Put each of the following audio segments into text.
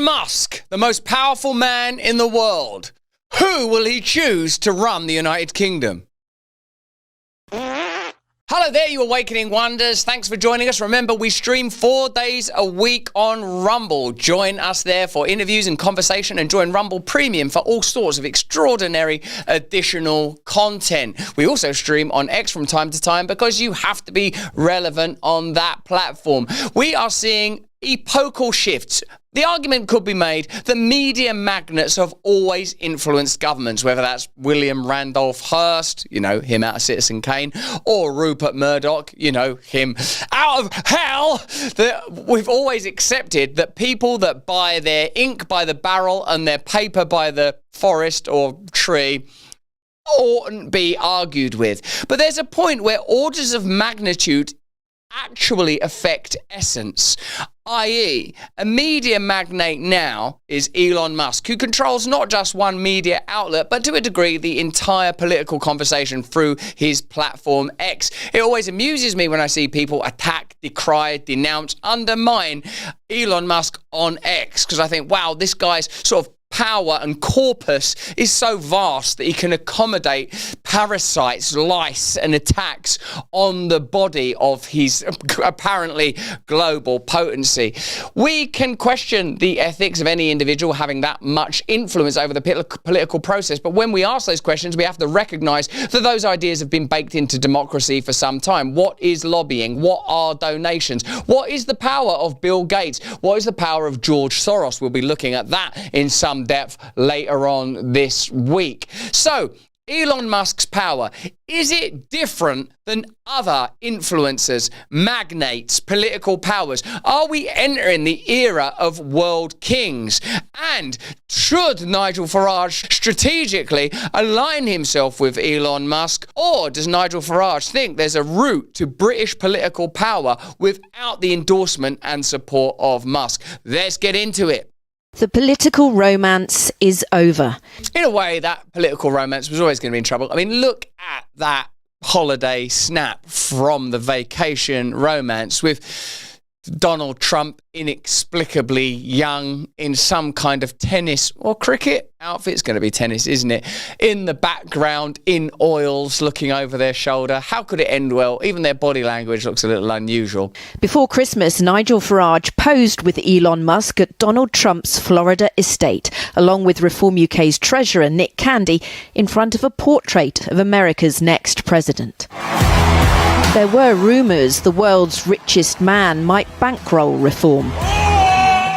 Elon Musk, the most powerful man in the world. Who will he choose to run the United Kingdom? Hello there, you Awakening Wonders. Thanks for joining us. Remember, we stream 4 days a week on Rumble. Join us there for interviews and conversation, and join Rumble Premium for all sorts of extraordinary additional content. We also stream on X from time to time because you have to be relevant on that platform. We are seeing epochal shifts. The argument could be made that media magnates have always influenced governments, whether that's William Randolph Hearst, him out of Citizen Kane, or Rupert Murdoch, him out of hell. We've always accepted that people that buy their ink by the barrel and their paper by the forest or tree oughtn't be argued with. But there's a point where orders of magnitude actually affect essence, i.e., a media magnate now is Elon Musk, who controls not just one media outlet, but to a degree the entire political conversation through his platform X. It always amuses me when I see people attack, decry, denounce, undermine Elon Musk on X, because I think, wow, this guy's sort of power and corpus is so vast that he can accommodate parasites, lice, and attacks on the body of his apparently global potency. We can question the ethics of any individual having that much influence over the political process, but when we ask those questions, we have to recognize that those ideas have been baked into democracy for some time. What is lobbying? What are donations? What is the power of Bill Gates? What is the power of George Soros? We'll be looking at that in some depth later on this week. So, Elon Musk's power, is it different than other influencers, magnates, political powers? Are we entering the era of world kings? And should Nigel Farage strategically align himself with Elon Musk? Or does Nigel Farage think there's a route to British political power without the endorsement and support of Musk? Let's get into it. The political romance is over. In a way, that political romance was always going to be in trouble. I mean, look at that holiday snap from the vacation romance with Donald Trump inexplicably young in some kind of tennis or cricket outfit. It's going to be tennis, isn't it? In the background, in oils, looking over their shoulder. How could it end well? Even their body language looks a little unusual. Before Christmas, Nigel Farage posed with Elon Musk at Donald Trump's Florida estate, along with Reform UK's treasurer Nick Candy, in front of a portrait of America's next president. There were rumours the world's richest man might bankroll reform.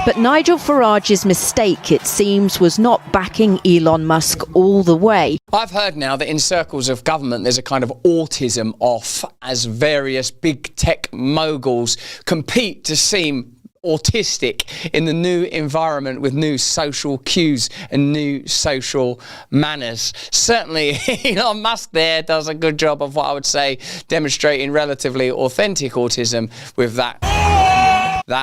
But Nigel Farage's mistake, it seems, was not backing Elon Musk all the way. I've heard now that in circles of government there's a kind of autism off as various big tech moguls compete to seem autistic in the new environment with new social cues and new social manners. Certainly, Elon Musk there does a good job of what I would say demonstrating relatively authentic autism with that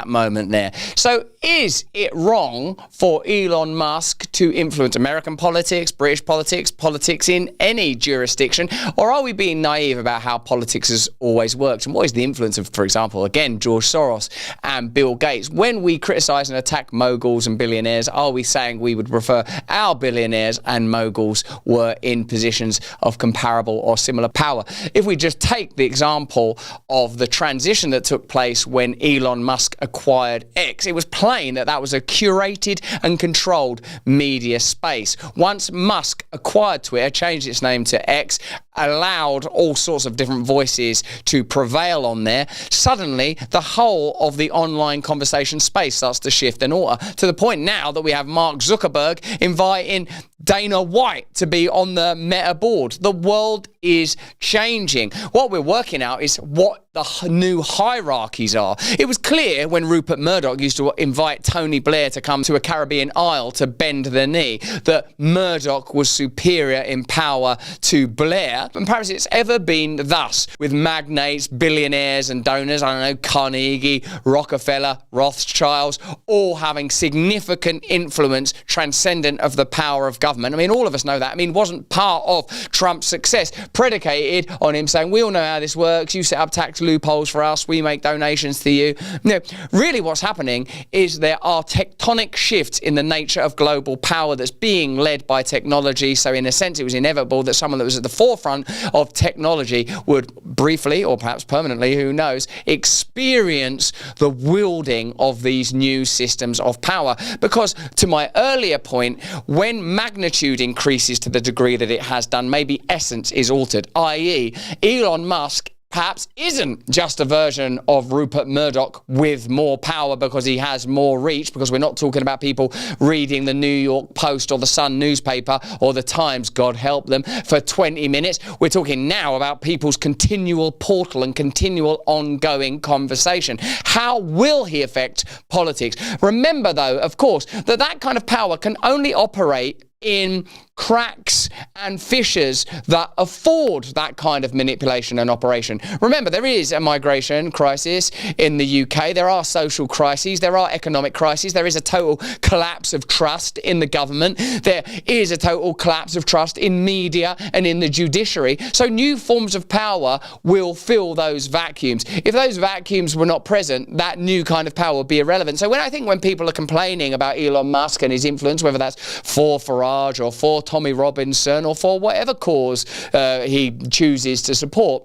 moment there. So is it wrong for Elon Musk to influence American politics, British politics, politics in any jurisdiction? Or are we being naive about how politics has always worked? And what is the influence of, for example, again, George Soros and Bill Gates? When we criticise and attack moguls and billionaires, are we saying we would prefer our billionaires and moguls were in positions of comparable or similar power? If we just take the example of the transition that took place when Elon Musk acquired X, it was plain that that was a curated and controlled media space. Once Musk acquired Twitter, changed its name to X, allowed all sorts of different voices to prevail on there, suddenly the whole of the online conversation space starts to shift and alter, to the point now that we have Mark Zuckerberg inviting Dana White to be on the Meta board. The world is changing. What we're working out is what the new hierarchies are. It was clear when Rupert Murdoch used to invite Tony Blair to come to a Caribbean isle to bend the knee that Murdoch was superior in power to Blair, higher than perhaps it's ever been thus, with magnates, billionaires and donors, I don't know, Carnegie, Rockefeller, Rothschilds, all having significant influence transcendent of the power of government. I mean, all of us know that. I mean, wasn't part of Trump's success predicated on him saying, we all know how this works, you set up tax loopholes for us, we make donations to you. No, really what's happening is there are tectonic shifts in the nature of global power that's being led by technology. So in a sense, it was inevitable that someone that was at the forefront of technology would briefly, or perhaps permanently, who knows, experience the wielding of these new systems of power. Because to my earlier point, when magnitude increases to the degree that it has done, maybe essence is altered, i.e. Elon Musk perhaps isn't just a version of Rupert Murdoch with more power because he has more reach, because we're not talking about people reading the New York Post or the Sun newspaper or the Times, God help them, for 20 minutes. We're talking now about people's continual portal and continual ongoing conversation. How will he affect politics? Remember, though, of course, that kind of power can only operate in cracks and fissures that afford that kind of manipulation and operation. Remember, there is a migration crisis in the UK. There are social crises. There are economic crises. There is a total collapse of trust in the government. There is a total collapse of trust in media and in the judiciary. So new forms of power will fill those vacuums. If those vacuums were not present, that new kind of power would be irrelevant. So when people are complaining about Elon Musk and his influence, whether that's for Farage or for Tommy Robinson or for whatever cause he chooses to support,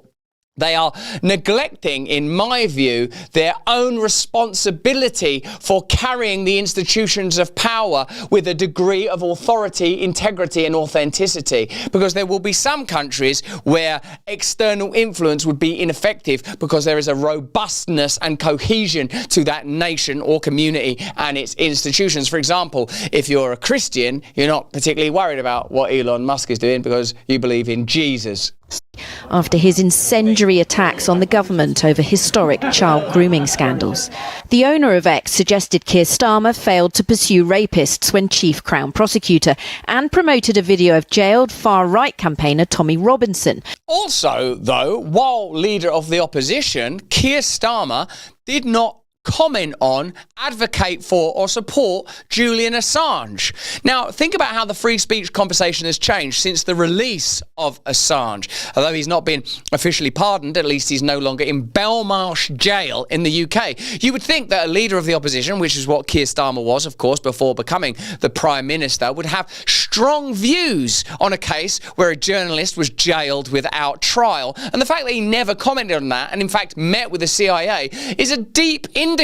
they are neglecting, in my view, their own responsibility for carrying the institutions of power with a degree of authority, integrity and authenticity. Because there will be some countries where external influence would be ineffective because there is a robustness and cohesion to that nation or community and its institutions. For example, if you're a Christian, you're not particularly worried about what Elon Musk is doing because you believe in Jesus. After his incendiary attacks on the government over historic child grooming scandals. The owner of X suggested Keir Starmer failed to pursue rapists when chief Crown prosecutor, and promoted a video of jailed far-right campaigner Tommy Robinson. Also, though, while leader of the opposition, Keir Starmer did not comment on, advocate for or support Julian Assange. Now, think about how the free speech conversation has changed since the release of Assange. Although he's not been officially pardoned, at least he's no longer in Belmarsh jail in the UK. You would think that a leader of the opposition, which is what Keir Starmer was, of course, before becoming the Prime Minister, would have strong views on a case where a journalist was jailed without trial. And the fact that he never commented on that and in fact met with the CIA is a deep indicator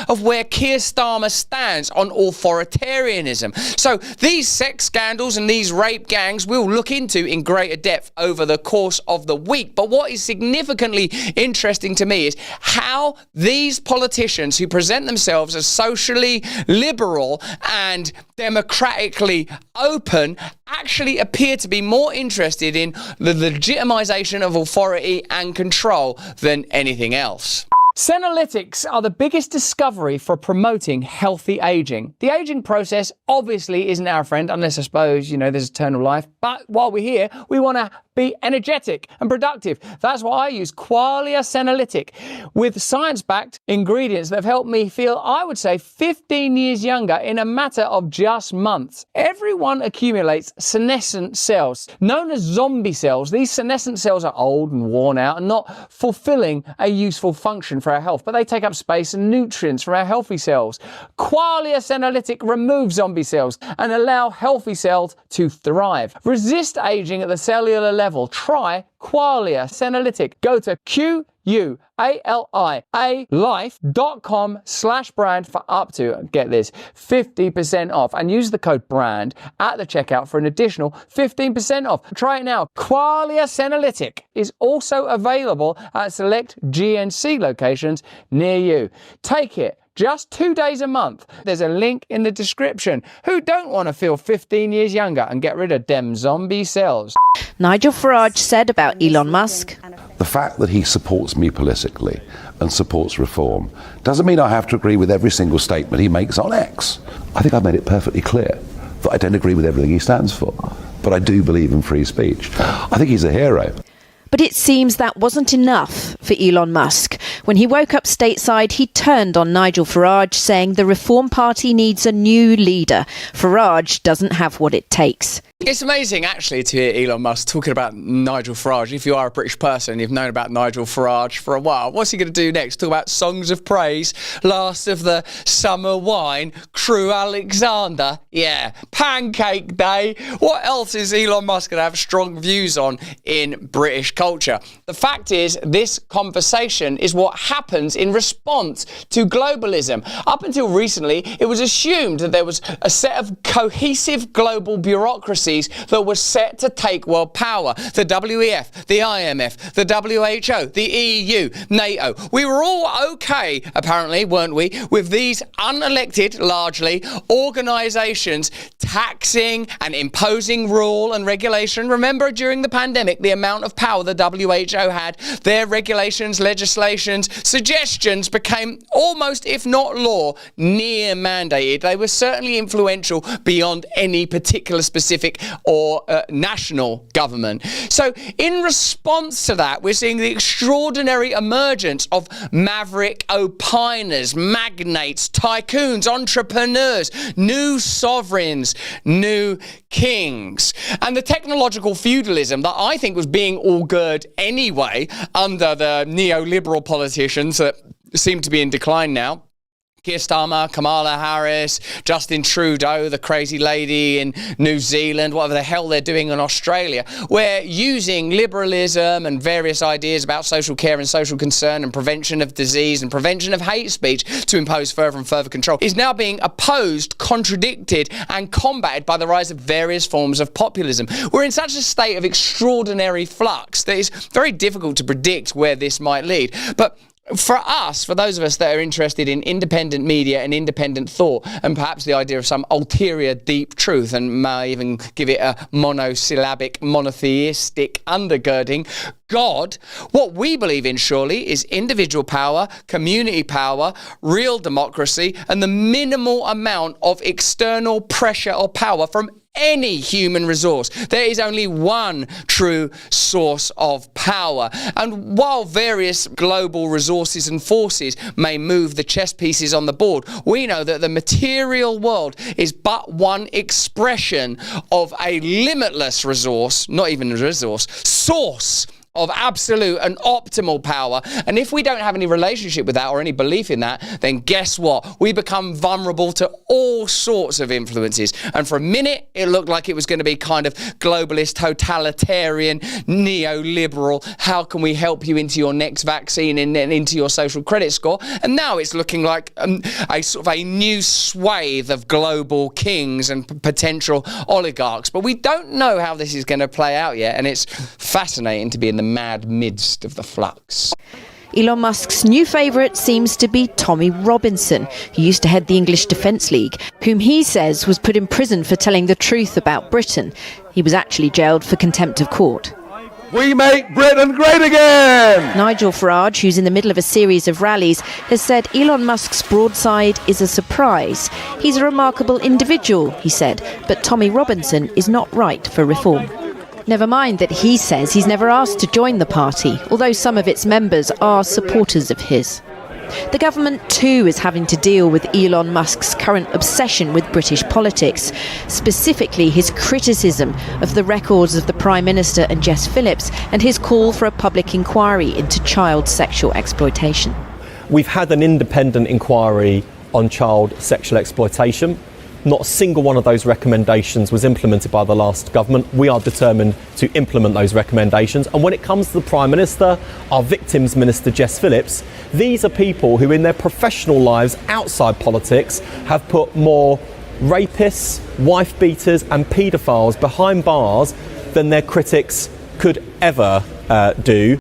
of where Keir Starmer stands on authoritarianism. So these sex scandals and these rape gangs we'll look into in greater depth over the course of the week. But what is significantly interesting to me is how these politicians who present themselves as socially liberal and democratically open actually appear to be more interested in the legitimization of authority and control than anything else. Senolytics are the biggest discovery for promoting healthy aging. The aging process obviously isn't our friend, unless I suppose, there's eternal life. But while we're here, we want to be energetic and productive. That's why I use Qualia Senolytic with science-backed ingredients that have helped me feel, I would say, 15 years younger in a matter of just months. Everyone accumulates senescent cells, known as zombie cells. These senescent cells are old and worn out and not fulfilling a useful function for our health, but they take up space and nutrients from our healthy cells. Qualia Senolytic removes zombie cells and allow healthy cells to thrive. Resist aging at the cellular level. Try Qualia Senolytic. Go to QUALIA.com/brand for up to, get this, 50% off, and use the code BRAND at the checkout for an additional 15% off. Try it now. Qualia Senolytic is also available at select GNC locations near you. Take it. Just 2 days a month. There's a link in the description. Who don't want to feel 15 years younger and get rid of them zombie cells? Nigel Farage said about Elon Musk. The fact that he supports me politically and supports reform doesn't mean I have to agree with every single statement he makes on X. I think I've made it perfectly clear that I don't agree with everything he stands for. but I do believe in free speech. I think he's a hero. But it seems that wasn't enough for Elon Musk. When he woke up stateside, he turned on Nigel Farage, saying the Reform Party needs a new leader. Farage doesn't have what it takes. It's amazing, actually, to hear Elon Musk talking about Nigel Farage. If you are a British person, you've known about Nigel Farage for a while. What's he going to do next? Talk about songs of praise, last of the summer wine, Crew Alexander. Yeah, Pancake Day. What else is Elon Musk going to have strong views on in British culture? The fact is, this conversation is what happens in response to globalism. Up until recently, it was assumed that there was a set of cohesive global bureaucracies that was set to take world power. The WEF, the IMF, the WHO, the EU, NATO. We were all okay, apparently, weren't we, with these unelected, largely, organisations taxing and imposing rule and regulation. Remember, during the pandemic, the amount of power the WHO had, their regulations, legislations, suggestions became almost, if not law, near mandated. They were certainly influential beyond any particular specific or national government. So in response to that, we're seeing the extraordinary emergence of maverick opiners, magnates, tycoons, entrepreneurs, new sovereigns, new kings. And the technological feudalism that I think was being augured anyway under the neoliberal politicians that seem to be in decline now. Keir Starmer, Kamala Harris, Justin Trudeau, the crazy lady in New Zealand, whatever the hell they're doing in Australia. We're using liberalism and various ideas about social care and social concern and prevention of disease and prevention of hate speech to impose further and further control. Is now being opposed, contradicted and combated by the rise of various forms of populism. We're in such a state of extraordinary flux that it's very difficult to predict where this might lead. But for us, for those of us that are interested in independent media and independent thought, and perhaps the idea of some ulterior deep truth, and may even give it a monosyllabic, monotheistic undergirding, God, what we believe in surely is individual power, community power, real democracy, and the minimal amount of external pressure or power from any human resource. There is only one true source of power. And while various global resources and forces may move the chess pieces on the board, we know that the material world is but one expression of a limitless resource, not even a resource, source of absolute and optimal power. And if we don't have any relationship with that or any belief in that, then guess what? We become vulnerable to all sorts of influences. And for a minute, it looked like it was going to be kind of globalist, totalitarian, neoliberal. How can we help you into your next vaccine and into your social credit score? And now it's looking like a sort of a new swathe of global kings and potential oligarchs. But we don't know how this is going to play out yet. And it's fascinating to be in the mad midst of the flux. Elon Musk's new favourite seems to be Tommy Robinson, who used to head the English Defence League, whom he says was put in prison for telling the truth about Britain. He was actually jailed for contempt of court. We make Britain great again! Nigel Farage, who's in the middle of a series of rallies, has said Elon Musk's broadside is a surprise. He's a remarkable individual, he said, but Tommy Robinson is not right for reform. Never mind that he says he's never asked to join the party, although some of its members are supporters of his. The government too is having to deal with Elon Musk's current obsession with British politics, specifically his criticism of the records of the Prime Minister and Jess Phillips and his call for a public inquiry into child sexual exploitation. We've had an independent inquiry on child sexual exploitation. Not a single one of those recommendations was implemented by the last government. We are determined to implement those recommendations. And when it comes to the Prime Minister, our Victims Minister Jess Phillips, these are people who in their professional lives outside politics have put more rapists, wife beaters and paedophiles behind bars than their critics could ever do.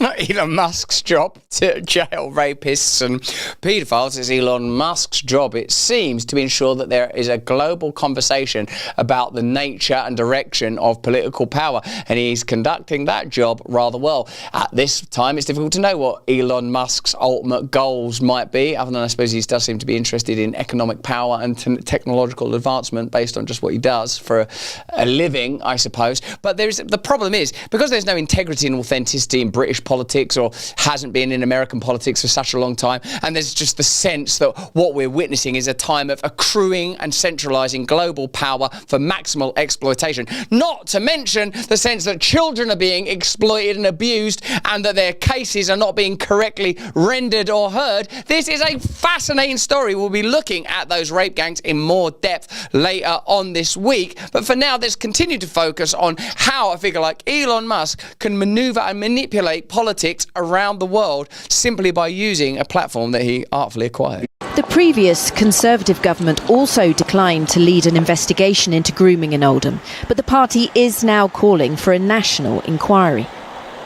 not Elon Musk's job to jail rapists and paedophiles. It's Elon Musk's job, it seems, to ensure that there is a global conversation about the nature and direction of political power. And he's conducting that job rather well. At this time, it's difficult to know what Elon Musk's ultimate goals might be, other than I suppose he does seem to be interested in economic power and technological advancement based on just what he does for a living, I suppose. But the problem is, because there's no integrity and authenticity in British politics, or hasn't been in American politics for such a long time, and there's just the sense that what we're witnessing is a time of accruing and centralising global power for maximal exploitation. Not to mention the sense that children are being exploited and abused, and that their cases are not being correctly rendered or heard. This is a fascinating story. We'll be looking at those rape gangs in more depth later on this week. But for now, let's continue to focus on how a figure like Elon Musk can manoeuvre and manipulate politics around the world simply by using a platform that he artfully acquired. The previous Conservative government also declined to lead an investigation into grooming in Oldham, but the party is now calling for a national inquiry.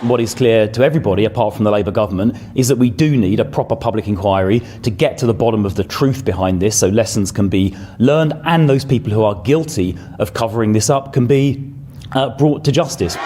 What is clear to everybody, apart from the Labour government, is that we do need a proper public inquiry to get to the bottom of the truth behind this, so lessons can be learned and those people who are guilty of covering this up can be brought to justice.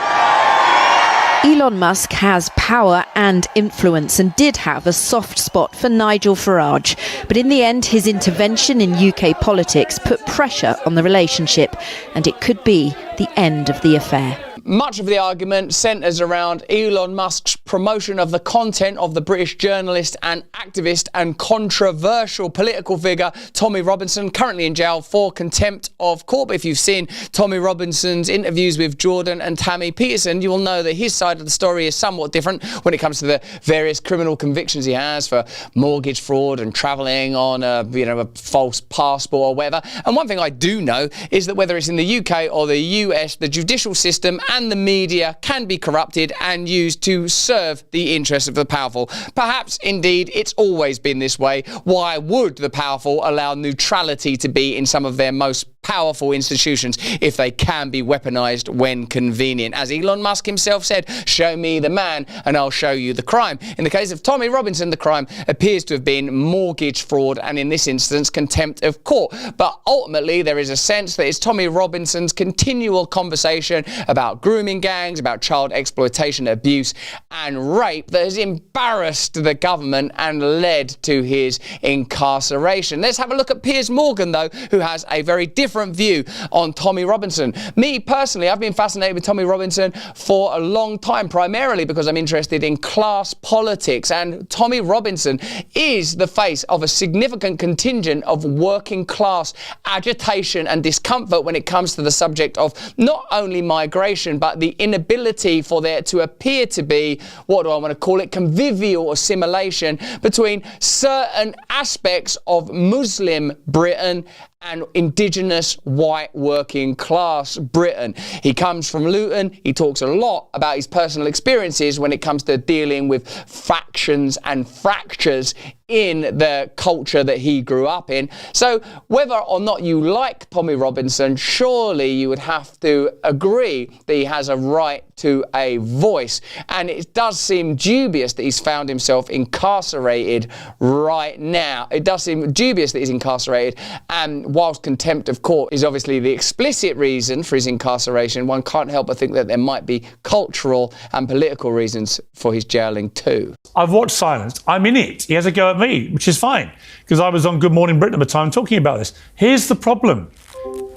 Elon Musk has power and influence and did have a soft spot for Nigel Farage. But in the end, his intervention in UK politics put pressure on the relationship, and it could be the end of the affair. Much of the argument centres around Elon Musk's promotion of the content of the British journalist and activist and controversial political figure Tommy Robinson, currently in jail for contempt of court. But if you've seen Tommy Robinson's interviews with Jordan and Tammy Peterson, you will know that his side of the story is somewhat different when it comes to the various criminal convictions he has for mortgage fraud and travelling on a false passport or whatever. And one thing I do know is that whether it's in the UK or the US, the judicial system and the media can be corrupted and used to serve the interests of the powerful. Perhaps, indeed, it's always been this way. Why would the powerful allow neutrality to be in some of their most powerful institutions if they can be weaponized when convenient? As Elon Musk himself said, show me the man and I'll show you the crime. In the case of Tommy Robinson, the crime appears to have been mortgage fraud and in this instance contempt of court. But ultimately there is a sense that it's Tommy Robinson's continual conversation about grooming gangs, about child exploitation, abuse and rape that has embarrassed the government and led to his incarceration. Let's have a look at Piers Morgan, though, who has a very different view on Tommy Robinson. Me personally, I've been fascinated with Tommy Robinson for a long time, primarily because I'm interested in class politics, and Tommy Robinson is the face of a significant contingent of working class agitation and discomfort when it comes to the subject of not only migration but the inability for there to appear to be, what do I want to call it, convivial assimilation between certain aspects of Muslim Britain and indigenous white working class Britain. He comes from Luton. He talks a lot about his personal experiences when it comes to dealing with factions and fractures in the culture that he grew up in. So whether or not you like Tommy Robinson, surely you would have to agree that he has a right to a voice. And it does seem dubious that he's found himself incarcerated right now. It does seem dubious that he's incarcerated, and whilst contempt of court is obviously the explicit reason for his incarceration, one can't help but think that there might be cultural and political reasons for his jailing too. I've watched Silence. I'm in it. He has a go at me, which is fine, because I was on Good Morning Britain at the time talking about this. Here's the problem.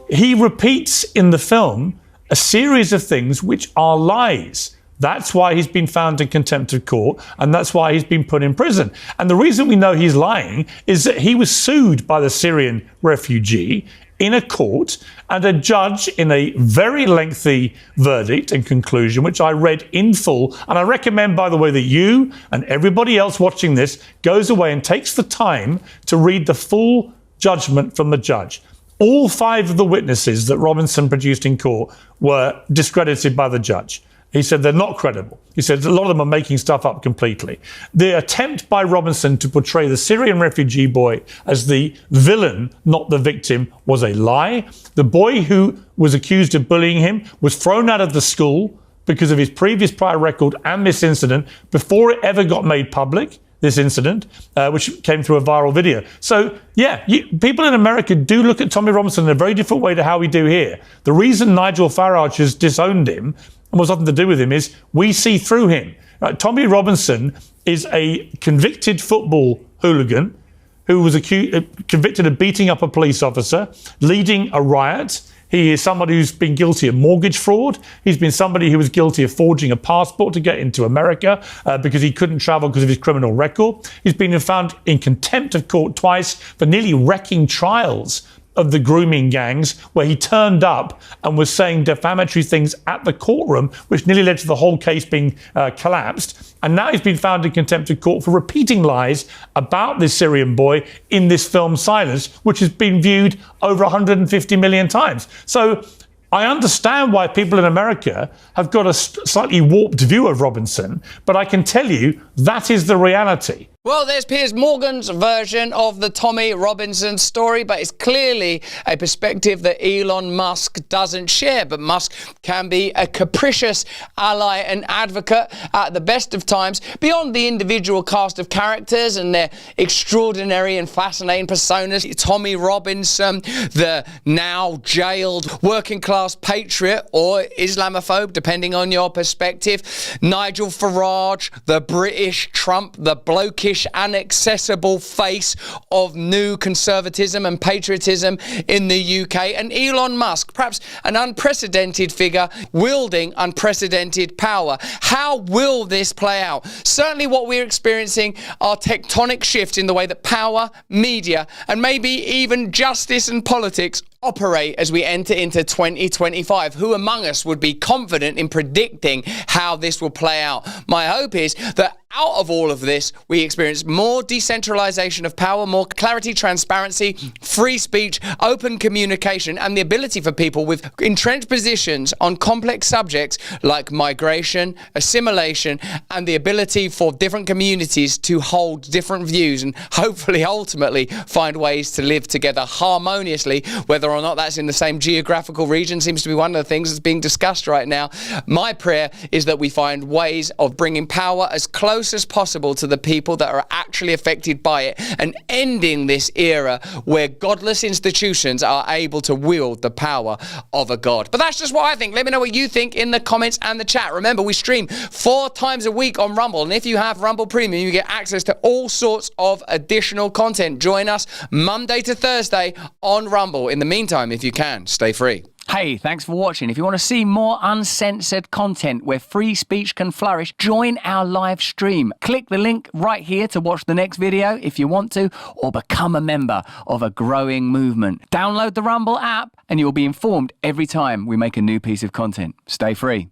He repeats in the film a series of things which are lies. That's why he's been found in contempt of court, and that's why he's been put in prison. And the reason we know he's lying is that he was sued by the Syrian refugee in a court, and a judge in a very lengthy verdict and conclusion, which I read in full. And I recommend, by the way, that you and everybody else watching this goes away and takes the time to read the full judgment from the judge. All 5 of the witnesses that Robinson produced in court were discredited by the judge. He said they're not credible. He said a lot of them are making stuff up completely. The attempt by Robinson to portray the Syrian refugee boy as the villain, not the victim, was a lie. The boy who was accused of bullying him was thrown out of the school because of his previous prior record and this incident before it ever got made public, this incident, which came through a viral video. So, yeah, people in America do look at Tommy Robinson in a very different way to how we do here. The reason Nigel Farage has disowned him, and what's nothing to do with him, is we see through him. Right? Tommy Robinson is a convicted football hooligan who was convicted of beating up a police officer, leading a riot. He is somebody who's been guilty of mortgage fraud. He's been somebody who was guilty of forging a passport to get into America because he couldn't travel because of his criminal record. He's been found in contempt of court twice for nearly wrecking trials of the grooming gangs, where he turned up and was saying defamatory things at the courtroom, which nearly led to the whole case being collapsed. And now he's been found in contempt of court for repeating lies about this Syrian boy in this film Silence, which has been viewed over 150 million times. So I understand why people in America have got a slightly warped view of Robinson, but I can tell you that is the reality. Well, there's Piers Morgan's version of the Tommy Robinson story, but it's clearly a perspective that Elon Musk doesn't share. But Musk can be a capricious ally and advocate at the best of times. Beyond the individual cast of characters and their extraordinary and fascinating personas, Tommy Robinson, the now jailed working class patriot or Islamophobe, depending on your perspective, Nigel Farage, the British Trump, the blokish, inaccessible face of new conservatism and patriotism in the UK, and Elon Musk, perhaps an unprecedented figure wielding unprecedented power. How will this play out? Certainly what we're experiencing are tectonic shifts in the way that power, media, and maybe even justice and politics operate as we enter into 2025. Who among us would be confident in predicting how this will play out? My hope is that out of all of this, we experience more decentralization of power, more clarity, transparency, free speech, open communication, and the ability for people with entrenched positions on complex subjects like migration, assimilation, and the ability for different communities to hold different views and hopefully ultimately find ways to live together harmoniously, whether or not that's in the same geographical region seems to be one of the things that's being discussed right now. My prayer is that we find ways of bringing power as close as possible to the people that are actually affected by it and ending this era where godless institutions are able to wield the power of a god. But that's just what I think. Let me know what you think in the comments and the chat. Remember, we stream 4 times a week on Rumble, and if you have Rumble Premium, you get access to all sorts of additional content. Join us Monday to Thursday on Rumble. In the meantime, if you can, stay free. Hey, thanks for watching. If you want to see more uncensored content where free speech can flourish, join our live stream. Click the link right here to watch the next video if you want to, or become a member of a growing movement. Download the Rumble app and you'll be informed every time we make a new piece of content. Stay free.